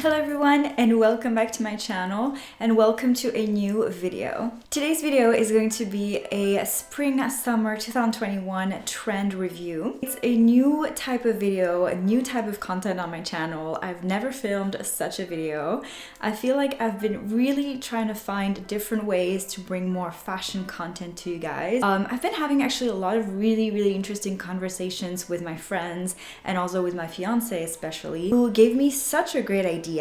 Hello everyone and welcome back to my channel and welcome to a new video. Today's video is going to be a spring summer 2021 trend review. It's a new type of video, a new type of content on my channel. I've never filmed such a video. I feel like I've been really trying to find different ways to bring more fashion content to you guys. I've been having actually a lot of really interesting conversations with my friends and also with my fiance especially, who gave me such a great idea.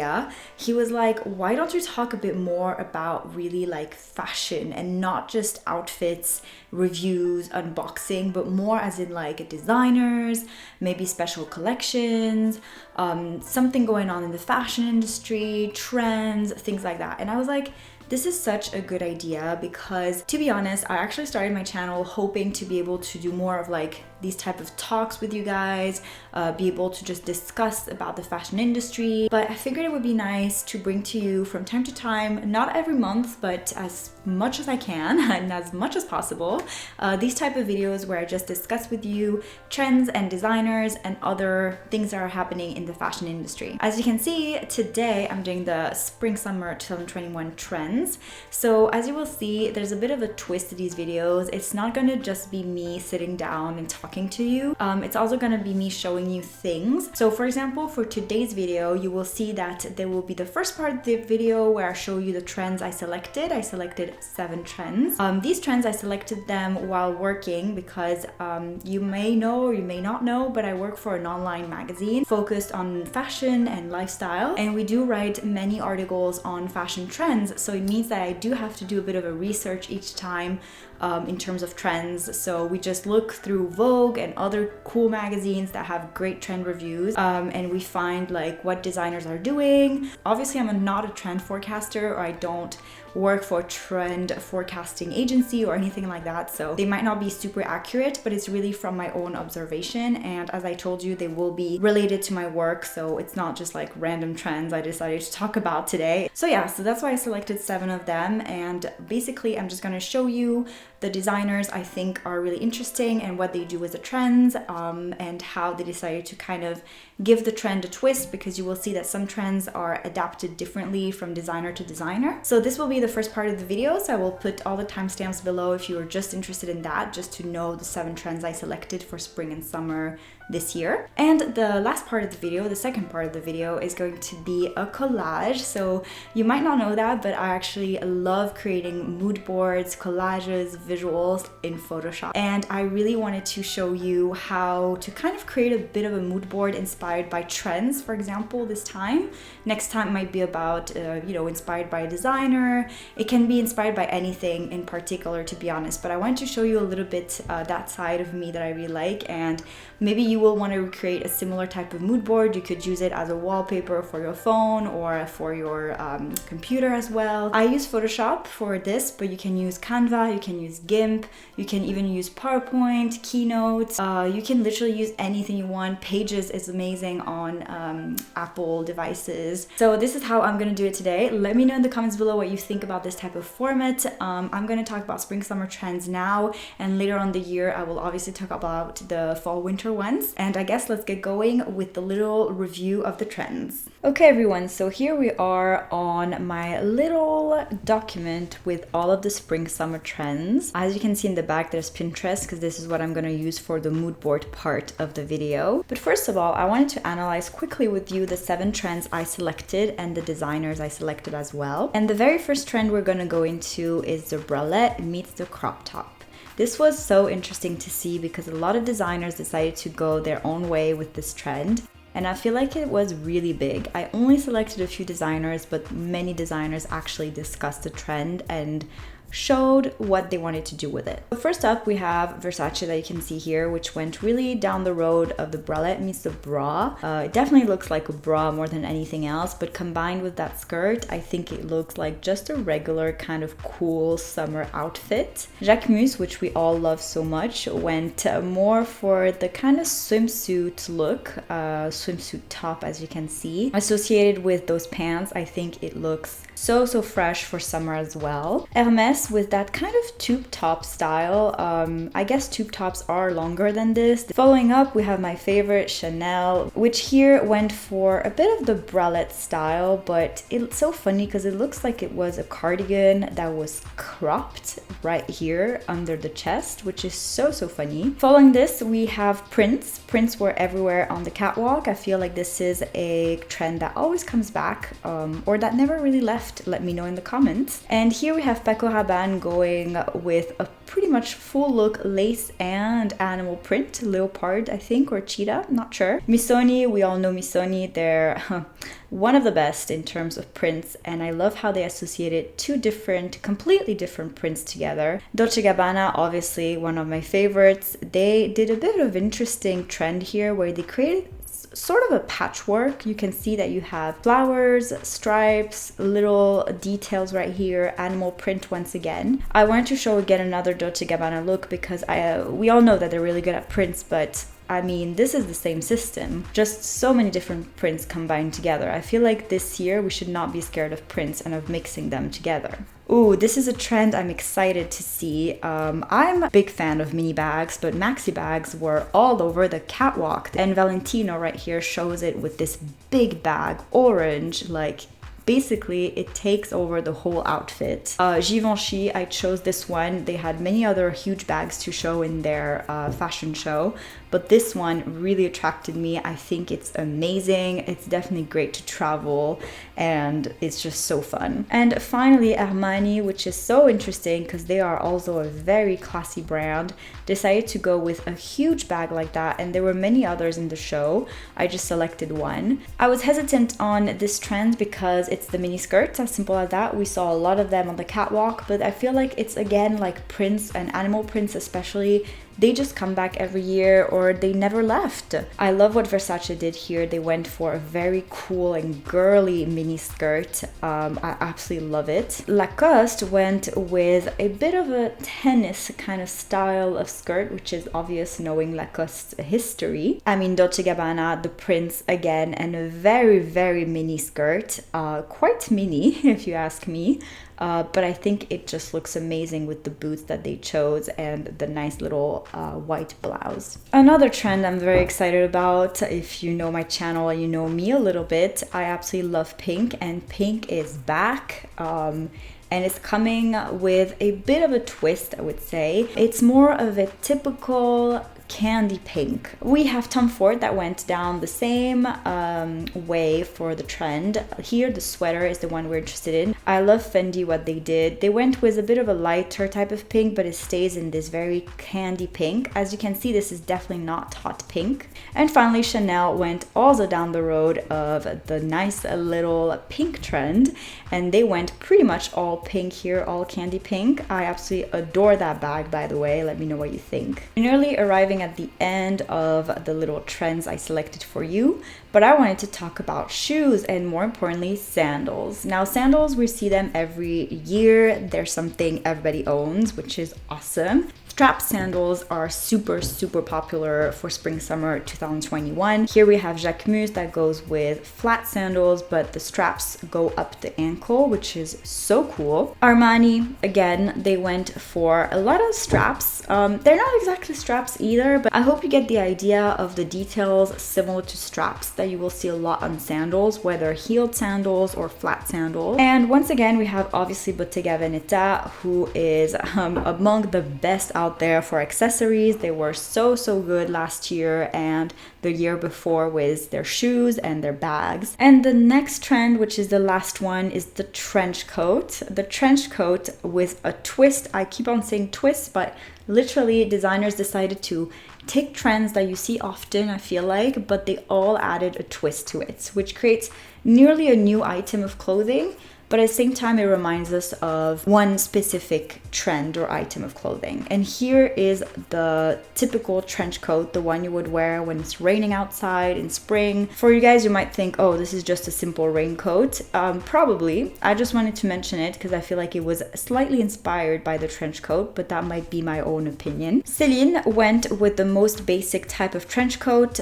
He was like, why don't you talk a bit more about really like fashion and not just outfits, reviews, unboxing, but more as in like designers, maybe special collections, something going on in the fashion industry, trends, things like that. And I was like, this is such a good idea because, to be honest, I actually started my channel hoping to be able to do more of like these type of talks with you guys, be able to just discuss about the fashion industry. But I figured it would be nice to bring to you from time to time, not every month, but as much as I can and as much as possible, these type of videos where I just discuss with you trends and designers and other things that are happening in the fashion industry. As you can see, today I'm doing the spring-summer 2021 trends. So as you will see, there's a bit of a twist to these videos. It's not going to just be me sitting down and talking to you. It's also going to be me showing you things. So for example, for today's video, you will see that there will be the first part of the video where I show you the trends I selected. I selected 7 trends. These trends, I selected them while working because you may know or you may not know, but I work for an online magazine focused on fashion and lifestyle. And we do write many articles on fashion trends. So it means that I do have to do a bit of a research each time in terms of trends. So we just look through Vogue and other cool magazines that have great trend reviews, and we find like what designers are doing. Obviously, I'm not a trend forecaster, or I don't work for a trend forecasting agency or anything like that, so they might not be super accurate, but it's really from my own observation. And as I told you, they will be related to my work, so it's not just like random trends I decided to talk about today. So yeah, so that's why I selected 7 of them, and basically I'm just going to show you the designers I think are really interesting and what they do with the trends, and how they decided to kind of give the trend a twist, because you will see that some trends are adapted differently from designer to designer. So this will be the first part of the video, so I will put all the timestamps below if you are just interested in that, just to know the 7 trends I selected for spring and summer this year. And the last part of the video, the second part of the video, is going to be a collage. So you might not know that, but I actually love creating mood boards, collages, visuals in Photoshop. And I really wanted to show you how to kind of create a bit of a mood board inspired by trends, for example, this time. Next time might be about, inspired by a designer. It can be inspired by anything in particular, to be honest, but I wanted to show you a little bit that side of me that I really like. And maybe you will want to recreate a similar type of mood board. You could use it as a wallpaper for your phone or for your computer as well. I use Photoshop for this, but you can use Canva, you can use GIMP, you can even use PowerPoint, Keynote. You can literally use anything you want. Pages is amazing on Apple devices. So this is how I'm going to do it today. Let me know in the comments below what you think about this type of format. I'm going to talk about spring summer trends now, and later on the year I will obviously talk about the fall winter ones. And I guess let's get going with the little review of the trends. Okay everyone, so here we are on my little document with all of the spring summer trends. As you can see in the back, there's Pinterest, because this is what I'm going to use for the mood board part of the video. But first of all, I wanted to analyze quickly with you the 7 trends I selected and the designers I selected as well. And the very first trend we're going to go into is the bralette meets the crop top. This was so interesting to see because a lot of designers decided to go their own way with this trend, and I feel like it was really big. I only selected a few designers, but many designers actually discussed the trend and showed what they wanted to do with it. So first up, we have Versace that you can see here, which went really down the road of the bralette meets the bra. It definitely looks like a bra more than anything else, but combined with that skirt, I think it looks like just a regular kind of cool summer outfit. Jacquemus, which we all love so much, went more for the kind of swimsuit look, swimsuit top, as you can see. Associated with those pants, I think it looks So fresh for summer as well. Hermes with that kind of tube top style. I guess tube tops are longer than this. Following up, we have my favorite Chanel, which here went for a bit of the bralette style, but it's so funny because it looks like it was a cardigan that was cropped right here under the chest, which is so funny. Following this, we have prints. Prints were everywhere on the catwalk. I feel like this is a trend that always comes back, or that never really left. Let me know in the comments. And here we have Paco Rabanne going with a pretty much full look lace and animal print, leopard I think, or cheetah, not sure. Missoni, we all know Missoni, they're one of the best in terms of prints, and I love how they associated two completely different prints together. Dolce & Gabbana, obviously one of my favorites. They did a bit of interesting trend here where they created sort of a patchwork. You can see that you have flowers, stripes, little details right here, animal print once again. I wanted to show again another Dolce & Gabbana look because we all know that they're really good at prints, but I mean, this is the same system, just so many different prints combined together. I feel like this year we should not be scared of prints and of mixing them together. Ooh, this is a trend I'm excited to see. I'm a big fan of mini bags, but maxi bags were all over the catwalk. And Valentino right here shows it with this big bag, orange, like basically it takes over the whole outfit. Givenchy, I chose this one. They had many other huge bags to show in their fashion show, but this one really attracted me. I think it's amazing. It's definitely great to travel and it's just so fun. And finally, Armani, which is so interesting because they are also a very classy brand, decided to go with a huge bag like that, and there were many others in the show. I just selected one. I was hesitant on this trend because it's the mini skirts, as simple as that. We saw a lot of them on the catwalk, but I feel like it's again like prints and animal prints especially. They just come back every year, or they never left. I love what Versace did here. They went for a very cool and girly mini skirt. I absolutely love it. Lacoste went with a bit of a tennis kind of style of skirt, which is obvious knowing Lacoste's history. I mean, Dolce & Gabbana, the prints again, and a very mini skirt. Quite mini, if you ask me. But I think it just looks amazing with the boots that they chose and the nice little white blouse. Another trend I'm very excited about, if you know my channel and you know me a little bit, I absolutely love pink, and pink is back. And it's coming with a bit of a twist, I would say. It's more of a typical candy pink. We have Tom Ford that went down the same way for the trend. Here the sweater is the one we're interested in. I love Fendi what they did. They went with a bit of a lighter type of pink, but it stays in this very candy pink. As you can see, this is definitely not hot pink. And finally, Chanel went also down the road of the nice little pink trend, and they went pretty much all pink here, all candy pink. I absolutely adore that bag, by the way. Let me know what you think. Nearly arriving at the end of the little trends I selected for you, but I wanted to talk about shoes, and more importantly, sandals. Now, sandals, we see them every year. They're something everybody owns, which is awesome. Strap sandals are super popular for spring summer 2021. Here we have Jacquemus that goes with flat sandals, but the straps go up the ankle, which is so cool. Armani, again, they went for a lot of straps. They're not exactly straps either, but I hope you get the idea of the details similar to straps that you will see a lot on sandals, whether heeled sandals or flat sandals. And once again, we have obviously Bottega Veneta, who is among the best out there for accessories. They were so good last year and the year before with their shoes and their bags. And the next trend, which is the last one, is the trench coat. The trench coat with a twist. I keep on saying twist, but literally designers decided to take trends that you see often, I feel like, but they all added a twist to it, which creates nearly a new item of clothing. But at the same time, it reminds us of one specific trend or item of clothing. And here is the typical trench coat, the one you would wear when it's raining outside in spring. For you guys, you might think, oh, this is just a simple raincoat. Probably. I just wanted to mention it because I feel like it was slightly inspired by the trench coat, but that might be my own opinion. Celine went with the most basic type of trench coat.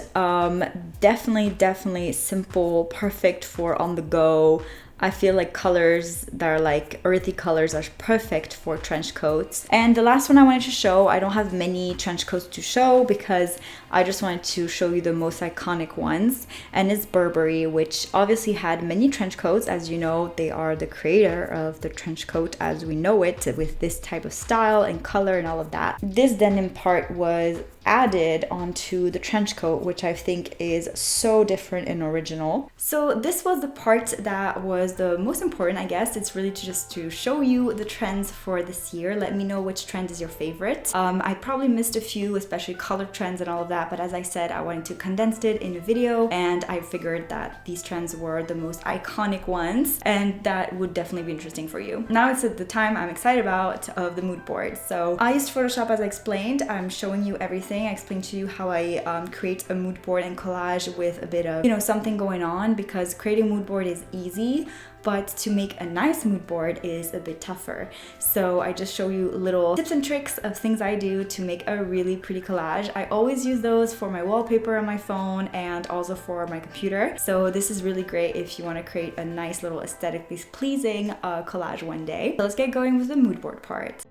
Definitely simple, perfect for on the go. I feel like colors that are like earthy colors are perfect for trench coats. And the last one I wanted to show, I don't have many trench coats to show because I just wanted to show you the most iconic ones, and it's Burberry, which obviously had many trench coats. As you know, they are the creator of the trench coat as we know it, with this type of style and color and all of that. This denim part was added onto the trench coat, which I think is so different and original. So this was the part that was the most important, I guess. It's really just to show you the trends for this year. Let me know which trend is your favorite. I probably missed a few, especially color trends and all of that, but as I said, I wanted to condense it in a video, and I figured that these trends were the most iconic ones, and that would definitely be interesting for you. Now it's at the time I'm excited about of the mood board. So I used Photoshop as I explained. I'm showing you everything. I explained to you how I create a mood board and collage with a bit of, something going on, because creating a mood board is easy, but to make a nice mood board is a bit tougher. So I just show you little tips and tricks of things I do to make a really pretty collage. I always use those for my wallpaper on my phone and also for my computer. So this is really great if you want to create a nice little aesthetically pleasing collage one day. So let's get going with the mood board part.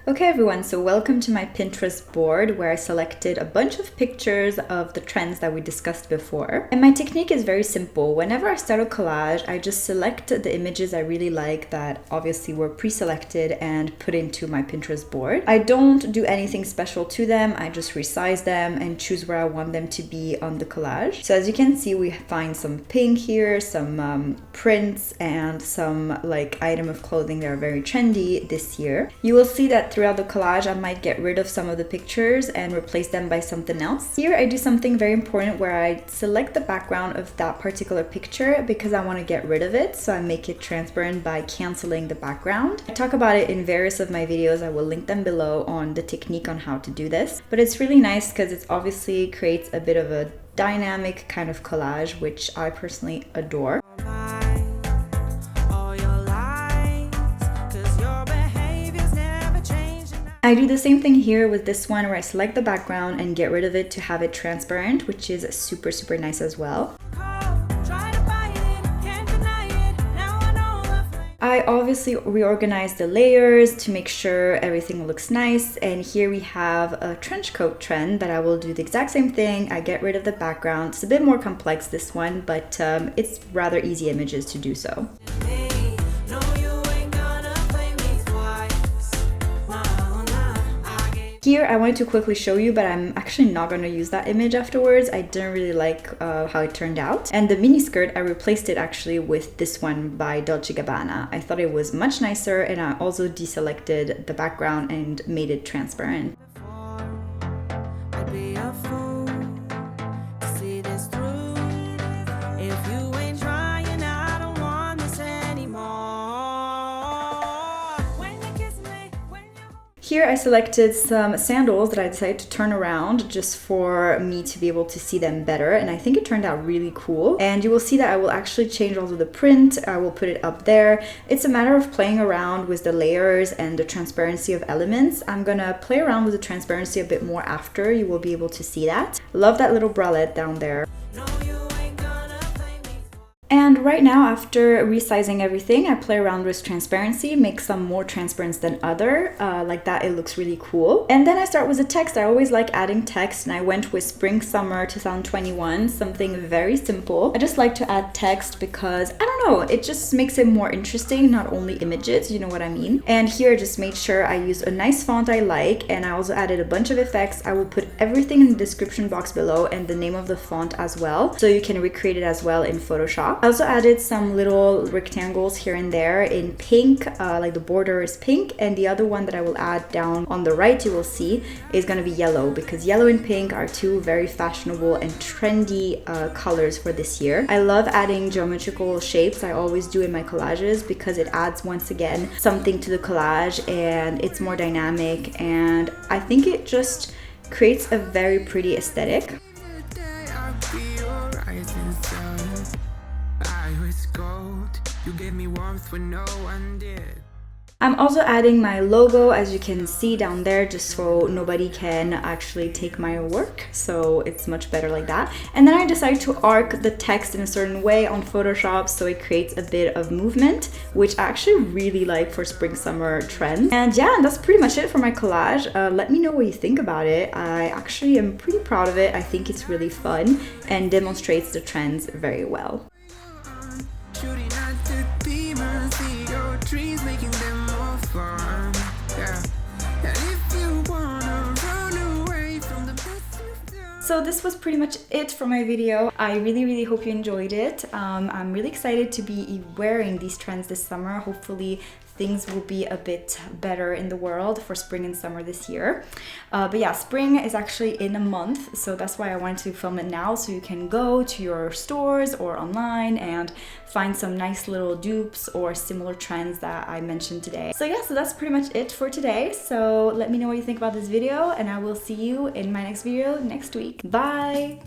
Okay everyone, so welcome to my Pinterest board where I selected a bunch of pictures of the trends that we discussed before. And my technique is very simple. Whenever I start a collage, I just select the images I really like that obviously were pre-selected and put into my Pinterest board. I don't do anything special to them. I just resize them and choose where I want them to be on the collage. So as you can see, we find some pink here, some prints, and some like item of clothing that are very trendy this year. You will see that throughout the collage, I might get rid of some of the pictures and replace them by something else. Here, I do something very important where I select the background of that particular picture because I want to get rid of it. So I make it transparent by canceling the background. I talk about it in various of my videos. I will link them below on the technique on how to do this. But it's really nice because it obviously creates a bit of a dynamic kind of collage, which I personally adore. I do the same thing here with this one where I select the background and get rid of it to have it transparent, which is super, super nice as well. I obviously reorganize the layers to make sure everything looks nice, and here we have a trench coat trend that I will do the exact same thing. I get rid of the background. It's a bit more complex, this one, but it's rather easy images to do so. Here, I wanted to quickly show you, but I'm actually not going to use that image afterwards. I didn't really like how it turned out. And the mini skirt, I replaced it actually with this one by Dolce & Gabbana. I thought it was much nicer, and I also deselected the background and made it transparent. Here I selected some sandals that I decided to turn around just for me to be able to see them better, and I think it turned out really cool. And you will see that I will actually change also the print. I will put it up there. It's a matter of playing around with the layers and the transparency of elements. I'm gonna play around with the transparency a bit more after. You will be able to see that. Love that little bralette down there. And right now, after resizing everything, I play around with transparency, make some more transparent than other. Like that, it looks really cool. And then I start with the text. I always like adding text, and I went with Spring Summer 2021, something very simple. I just like to add text because, I don't know, it just makes it more interesting, not only images, you know what I mean? And here I just made sure I use a nice font I like, and I also added a bunch of effects. I will put everything in the description box below and the name of the font as well, so you can recreate it as well in Photoshop. I also added some little rectangles here and there in pink, like the border is pink, and the other one that I will add down on the right, you will see, is going to be yellow, because yellow and pink are two very fashionable and trendy colors for this year. I love adding geometrical shapes. I always do in my collages because it adds, once again, something to the collage, and it's more dynamic, and I think it just creates a very pretty aesthetic. I'm also adding my logo, as you can see down there, just so nobody can actually take my work. So it's much better like that. And then I decided to arc the text in a certain way on Photoshop so it creates a bit of movement, which I actually really like for spring summer trends. And yeah, and that's pretty much it for my collage. Let me know what you think about it. I actually am pretty proud of it. I think it's really fun and demonstrates the trends very well. So this was pretty much it for my video. I really hope you enjoyed it. I'm really excited to be wearing these trends this summer. Hopefully things will be a bit better in the world for spring and summer this year. But yeah, spring is actually in a month, so that's why I wanted to film it now, so you can go to your stores or online and find some nice little dupes or similar trends that I mentioned today. So yeah, so that's pretty much it for today. So let me know what you think about this video, and I will see you in my next video next week. Bye!